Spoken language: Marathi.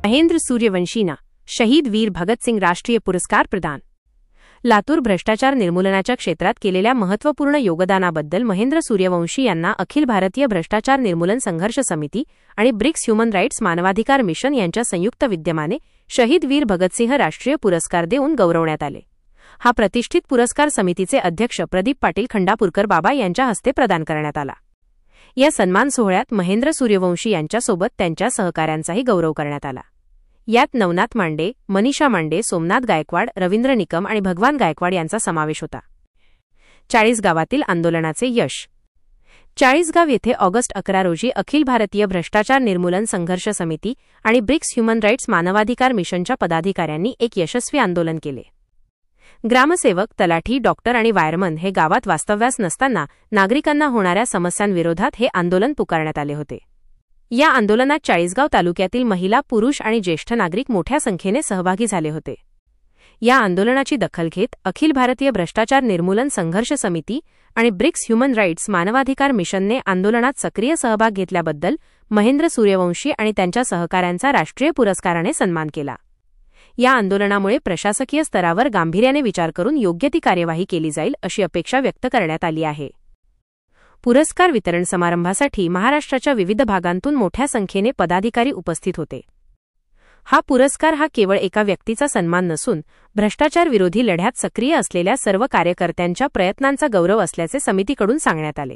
महेंद्र सूर्यवंशींना शहीद वीर भगतसिंग राष्ट्रीय पुरस्कार प्रदान। लातूर भ्रष्टाचार निर्मूलनाच्या क्षेत्रात केलेल्या महत्त्वपूर्ण योगदानाबद्दल महेंद्र सूर्यवंशी यांना अखिल भारतीय भ्रष्टाचार निर्मूलन संघर्ष समिती आणि ब्रिक्स ह्युमन राईट्स मानवाधिकार मिशन यांच्या संयुक्त विद्यमाने शहीद वीर भगतसिंह राष्ट्रीय पुरस्कार देऊन गौरवण्यात आले। हा प्रतिष्ठित पुरस्कार समितीचे अध्यक्ष प्रदीप पाटील खंडापूरकर बाबा यांच्या हस्ते प्रदान करण्यात आला। या सन्मान सोहळ्यात महेंद्र सूर्यवंशी यांच्यासोबत त्यांच्या सहकाऱ्यांचाही गौरव करण्यात आला। यात नवनाथ मांडे, मनीषा मांडे, सोमनाथ गायकवाड, रवींद्र निकम आणि भगवान गायकवाड यांचा समावेश होता। चाळीसगावातील आंदोलनाचे यश। चाळीसगाव येथे ऑगस्ट 11 रोजी अखिल भारतीय भ्रष्टाचार निर्मूलन संघर्ष समिती आणि ब्रिक्स ह्युमन राईट्स मानवाधिकार मिशनच्या पदाधिकाऱ्यांनी एक यशस्वी आंदोलन केले। ग्रामसेवक, तलाठी, डॉक्टर आणि वायरमन हे गावात वास्तव्यास नसताना नागरिकांना होणाऱ्या समस्यांविरोधात हे आंदोलन पुकारण्यात आले होते। या आंदोलनात चाळीसगाव तालुक्यातील महिला, पुरुष आणि ज्येष्ठ नागरिक मोठ्या संख्येने सहभागी झाले होते। या आंदोलनाची दखल घेत अखिल भारतीय भ्रष्टाचार निर्मूलन संघर्ष समिती आणि ब्रिक्स ह्युमन राईट्स मानवाधिकार मिशनने आंदोलनात सक्रिय सहभाग घेतल्याबद्दल महेंद्र सूर्यवंशी आणि त्यांच्या सहकाऱ्यांचा राष्ट्रीय पुरस्काराने सन्मान केला। या आंदोलनामुळे प्रशासकीय स्तरावर गांभीर्याने विचार करून योग्य ती कार्यवाही केली जाईल अशी अपेक्षा व्यक्त करण्यात आली आहे। पुरस्कार वितरण समारंभासाठी महाराष्ट्राच्या विविध भागांतून मोठ्या संख्येने पदाधिकारी उपस्थित होते। हा पुरस्कार केवळ एका व्यक्तीचा सन्मान नसून भ्रष्टाचार विरोधी लढ्यात सक्रिय असलेल्या सर्व कार्यकर्त्यांच्या प्रयत्नांचा गौरव असल्याचे समितीकडून सांगण्यात आले।